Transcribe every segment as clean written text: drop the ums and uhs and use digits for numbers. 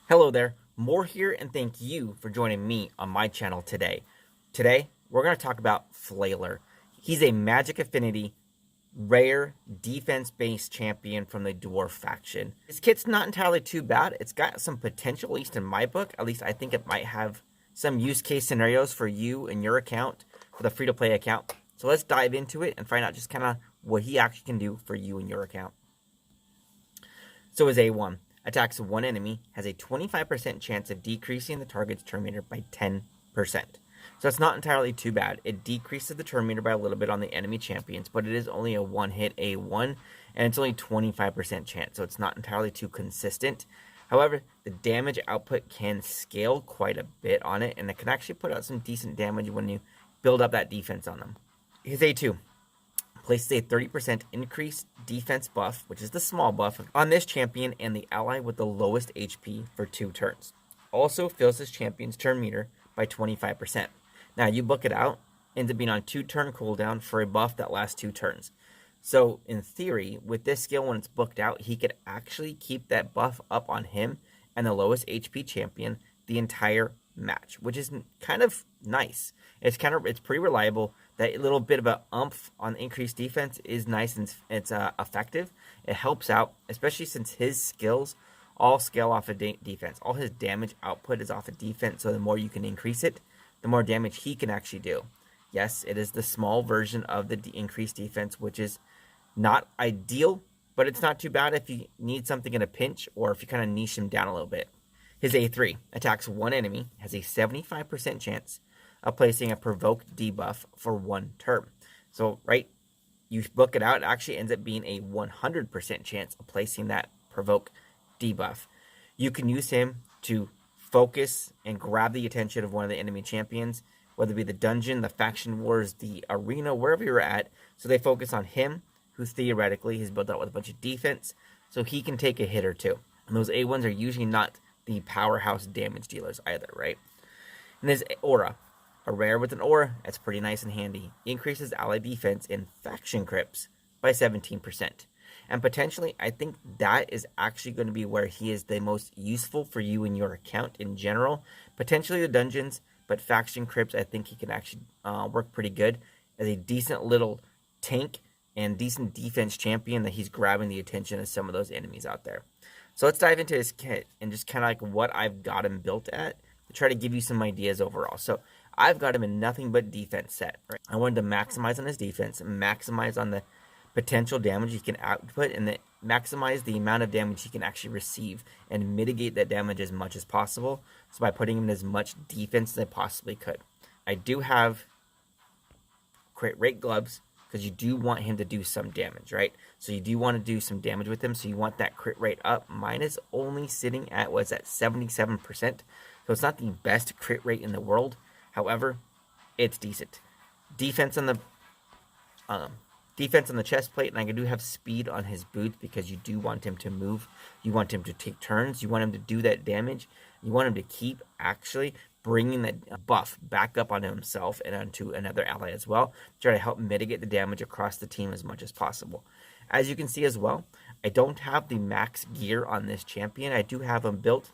Hello there, More here, and thank you for joining me on my channel today. Today, we're going to talk about Flailer. He's a Magic Affinity, rare, defense-based champion from the Dwarf Faction. His kit's not entirely too bad. It's got some potential, at least in my book. At least I think it might have some use case scenarios for you and your account, for the free-to-play account. So let's dive into it and find out just kind of what he actually can do for you and your account. So his A1. Attacks one enemy, has a 25% chance of decreasing the target's turn meter by 10%. So it's not entirely too bad. It decreases the turn meter by a little bit on the enemy champions, but it is only a one-hit A1, and it's only 25% chance, so it's not entirely too consistent. However, the damage output can scale quite a bit on it, and it can actually put out some decent damage when you build up that defense on them. His A2. Places a 30% increased defense buff, which is the small buff, on this champion and the ally with the lowest HP for 2 turns. Also fills this champion's turn meter by 25%. Now you book it out, ends up being on 2-turn cooldown for a buff that lasts 2 turns. So in theory, with this skill when it's booked out, he could actually keep that buff up on him and the lowest HP champion the entire match, which is kind of nice. It's pretty reliable. That little bit of a umph on increased defense is nice and it's effective. It helps out, especially since his skills all scale off of defense. All his damage output is off of defense, so the more you can increase it, the more damage he can actually do. Yes, it is the small version of the increased defense, which is not ideal, but it's not too bad if you need something in a pinch or if you kind of niche him down a little bit. His A3 attacks one enemy, has a 75% chance of placing a provoked debuff for 1 turn. So, right, you book it out, it actually ends up being a 100% chance of placing that provoke debuff. You can use him to focus and grab the attention of one of the enemy champions, whether it be the dungeon, the faction wars, the arena, wherever you're at. So they focus on him, who theoretically is built out with a bunch of defense, so he can take a hit or two. And those A1s are usually not the powerhouse damage dealers either, right? And there's Aura. A rare with an aura, that's pretty nice and handy. Increases ally defense in faction crypts by 17%. And potentially, I think that is actually going to be where he is the most useful for you and your account in general. Potentially the dungeons, but faction crypts, I think he can actually work pretty good as a decent little tank and decent defense champion that he's grabbing the attention of some of those enemies out there. So let's dive into his kit and just kind of like what I've got him built at to try to give you some ideas overall. So I've got him in nothing but defense set. Right? I wanted to maximize on his defense, maximize on the potential damage he can output, and maximize the amount of damage he can actually receive and mitigate that damage as much as possible. So by putting him in as much defense as I possibly could. I do have crit rate gloves because you do want him to do some damage, right? So you do want to do some damage with him, so you want that crit rate up. Mine is only sitting at, what's that, 77%. So it's not the best crit rate in the world. However, it's decent. Defense on the chest plate, and I do have speed on his boots because you do want him to move. You want him to take turns. You want him to do that damage. You want him to keep actually bringing that buff back up on himself and onto another ally as well, try to help mitigate the damage across the team as much as possible. As you can see as well, I don't have the max gear on this champion. I do have him built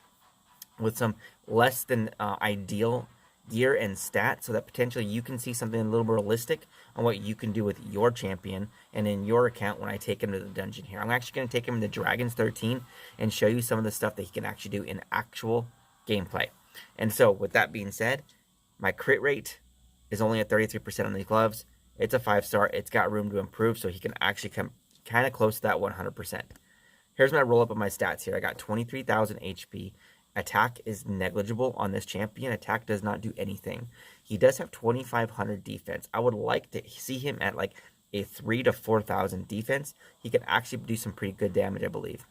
with some less than ideal gear and stats, so that potentially you can see something a little more realistic on what you can do with your champion and in your account when I take him to the dungeon here. I'm actually going to take him to Dragons 13 and show you some of the stuff that he can actually do in actual gameplay. And so, with that being said, my crit rate is only at 33% on these gloves. It's a 5-star. It's got room to improve, so he can actually come kind of close to that 100%. Here's my roll-up of my stats here. I got 23,000 HP. Attack is negligible on this champion. Attack does not do anything. He does have 2,500 defense. I would like to see him at like a 3,000 to 4,000 defense. He can actually do some pretty good damage, I believe.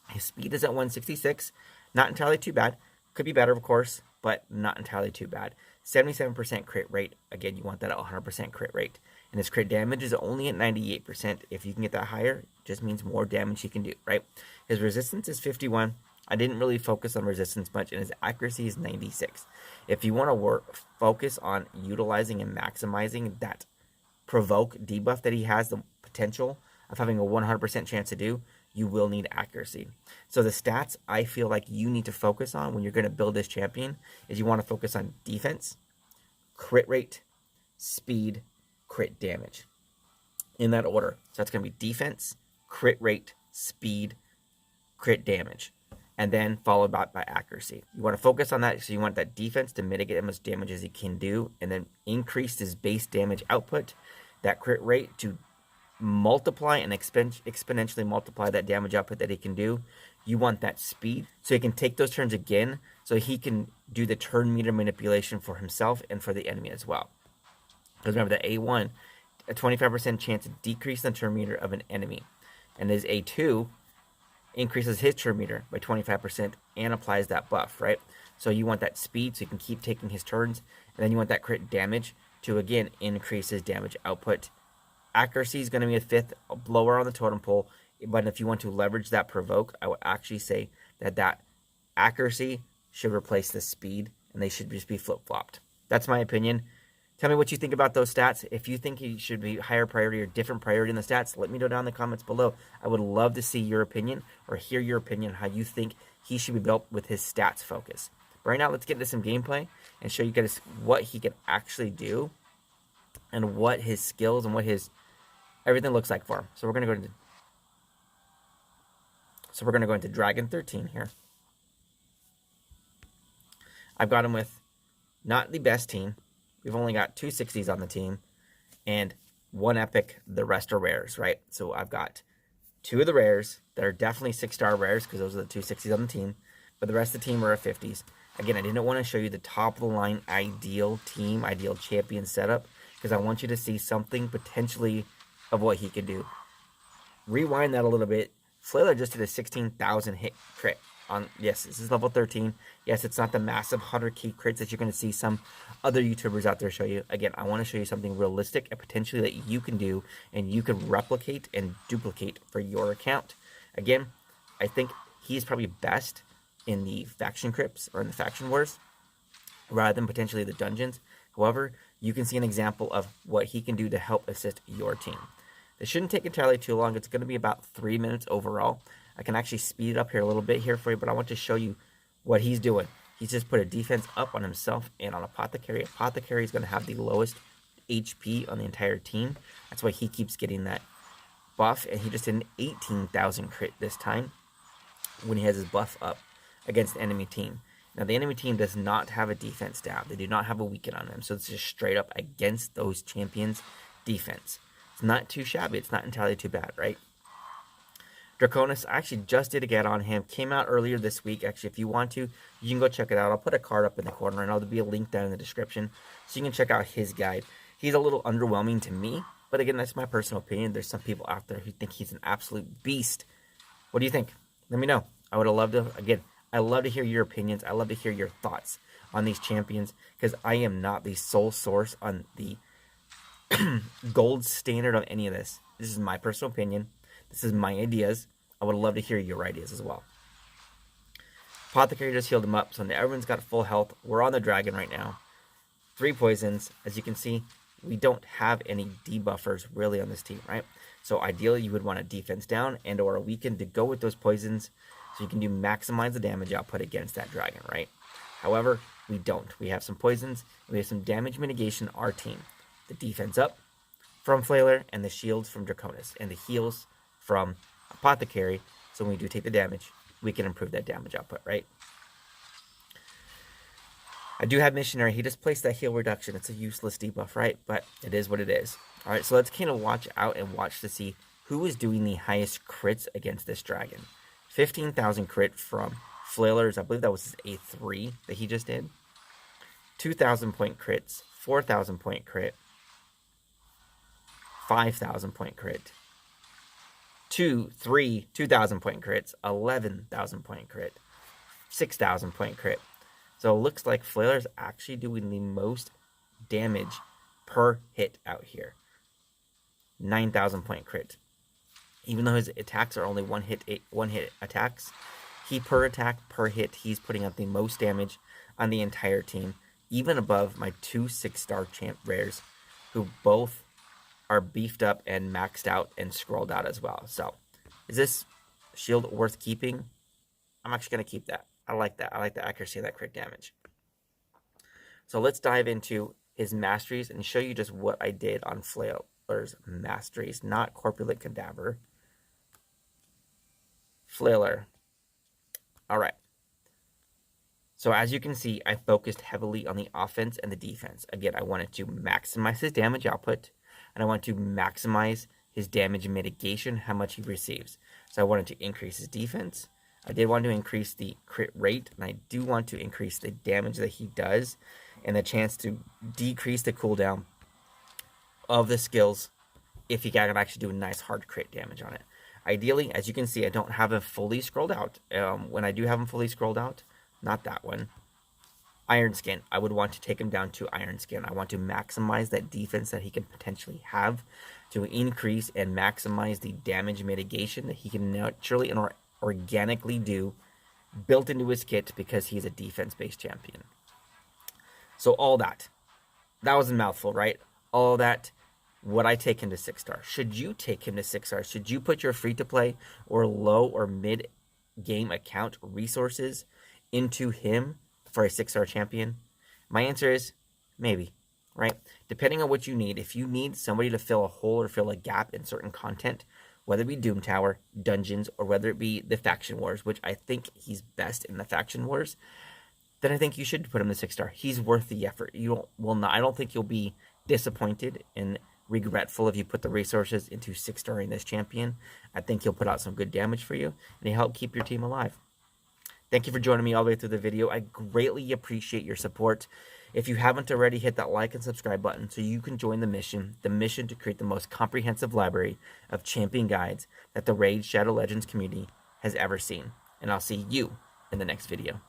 His speed is at 166. Not entirely too bad. Could be better, of course, but not entirely too bad. 77% crit rate. Again, you want that at 100% crit rate. And his crit damage is only at 98%. If you can get that higher, it just means more damage he can do, right? His resistance is 51. I didn't really focus on resistance much, and his accuracy is 96. If you want to focus on utilizing and maximizing that provoke debuff that he has the potential of having a 100% chance to do, you will need accuracy. So the stats I feel like you need to focus on when you're going to build this champion is you want to focus on defense, crit rate, speed, crit damage. In that order. So that's going to be defense, crit rate, speed, crit damage, and then followed by accuracy. You want to focus on that, so you want that defense to mitigate as much damage as he can do, and then increase his base damage output, that crit rate to multiply and exponentially multiply that damage output that he can do. You want that speed, so he can take those turns again, so he can do the turn meter manipulation for himself and for the enemy as well. Because remember, the A1, a 25% chance to decrease the turn meter of an enemy, and his A2 increases his turn meter by 25% and applies that buff, right? So you want that speed so you can keep taking his turns, and then you want that crit damage to, again, increase his damage output. Accuracy is going to be a 5th lower on the totem pole, but if you want to leverage that provoke, I would actually say that accuracy should replace the speed, and they should just be flip-flopped. That's my opinion. Tell me what you think about those stats. If you think he should be higher priority or different priority in the stats, let me know down in the comments below. I would love to see your opinion or hear your opinion how you think he should be built with his stats focus. But right now, let's get into some gameplay and show you guys what he can actually do and what his skills and what his everything looks like for him. So we're going to go into Dragon 13 here. I've got him with not the best team. We've only got 2 60s on the team and 1 epic. The rest are rares, right? So I've got 2 of the rares that are definitely 6-star rares because those are the 2 60s on the team. But the rest of the team are 50s. Again, I didn't want to show you the top of the line ideal team, ideal champion setup because I want you to see something potentially of what he could do. Rewind that a little bit. Flailer just did a 16,000 hit crit. Yes, this is level 13. Yes, it's not the massive 100 key crits that you're going to see some other YouTubers out there show you. Again, I want to show you something realistic and potentially that you can do and you can replicate and duplicate for your account. Again, I think he's probably best in the faction crypts or in the faction wars rather than potentially the dungeons. However, you can see an example of what he can do to help assist your team. This shouldn't take entirely too long. It's going to be about 3 minutes overall. I can actually speed it up here a little bit here for you, but I want to show you what he's doing. He's just put a defense up on himself and on Apothecary. Apothecary is going to have the lowest HP on the entire team. That's why he keeps getting that buff, and he just did an 18,000 crit this time when he has his buff up against the enemy team. Now, the enemy team does not have a defense down. They do not have a weaken on them, so it's just straight up against those champions' defense. It's not too shabby. It's not entirely too bad, right? Draconis, I actually just did a get on him. Came out earlier this week. Actually, if you want to, you can go check it out. I'll put a card up in the corner, and there'll be a link down in the description, so you can check out his guide. He's a little underwhelming to me, but again, that's my personal opinion. There's some people out there who think he's an absolute beast. What do you think? Let me know. I would have loved to, again, I love to hear your opinions. I love to hear your thoughts on these champions, because I am not the sole source on the gold standard of any of this. This is my personal opinion. This is my ideas. I would love to hear your ideas as well. Apothecary just healed him up, so now everyone's got full health. We're on the dragon right now. 3 poisons. As you can see, we don't have any debuffers really on this team, right? So ideally, you would want a defense down and or a weaken to go with those poisons so you can maximize the damage output against that dragon, right? However, we don't. We have some poisons, and we have some damage mitigation on our team. The defense up from Flailer, and the shields from Draconis, and the heals from Apothecary, so when we do take the damage, we can improve that damage output, right? I do have Missionary. He just placed that heal reduction. It's a useless debuff, right? But it is what it is. All right, so let's kind of watch out and watch to see who is doing the highest crits against this dragon. 15,000 crit from Flailer's. I believe that was his A3 that he just did. 2,000 point crits. 4,000 point crit. 5,000 point crit. 2,000 point crits, 11,000 point crit, 6,000 point crit. So it looks like Flailer's actually doing the most damage per hit out here. 9,000 point crit. Even though his attacks are only one hit attacks, per attack, per hit, he's putting out the most damage on the entire team, even above my 2 6-star champ rares, who both are beefed up and maxed out and scrolled out as well. So, is this Shield worth keeping. I'm actually going to keep that. I like that. I like the accuracy of that crit damage. So let's dive into his masteries and show you just what I did on Flailer's masteries, not Corpulent Cadaver. Flailer. All right. So as you can see, I focused heavily on the offense and the defense. Again, I wanted to maximize his damage output, and I want to maximize his damage mitigation, how much he receives. So I wanted to increase his defense. I did want to increase the crit rate, and I do want to increase the damage that he does, and the chance to decrease the cooldown of the skills if he can actually do a nice hard crit damage on it. Ideally, as you can see, I don't have him fully scrolled out. When I do have him fully scrolled out, not that one, Iron Skin, I would want to take him down to Iron Skin. I want to maximize that defense that he can potentially have, to increase and maximize the damage mitigation that he can naturally and organically do, built into his kit because he's a defense-based champion. So all that was a mouthful, right? All that. Would I take him to 6-star? Should you take him to 6-star? Should you put your free-to-play or low or mid-game account resources into him for a 6-star champion? My answer is maybe, right? Depending on what you need. If you need somebody to fill a hole or fill a gap in certain content, whether it be Doom Tower, Dungeons, or whether it be the Faction Wars, which I think he's best in the Faction Wars, then I think you should put him to 6-star. He's worth the effort. I don't think you'll be disappointed and regretful if you put the resources into 6-starring this champion. I think he'll put out some good damage for you, and he'll help keep your team alive. Thank you for joining me all the way through the video. I greatly appreciate your support. If you haven't already, hit that like and subscribe button so you can join the mission to create the most comprehensive library of champion guides that the Raid Shadow Legends community has ever seen. And I'll see you in the next video.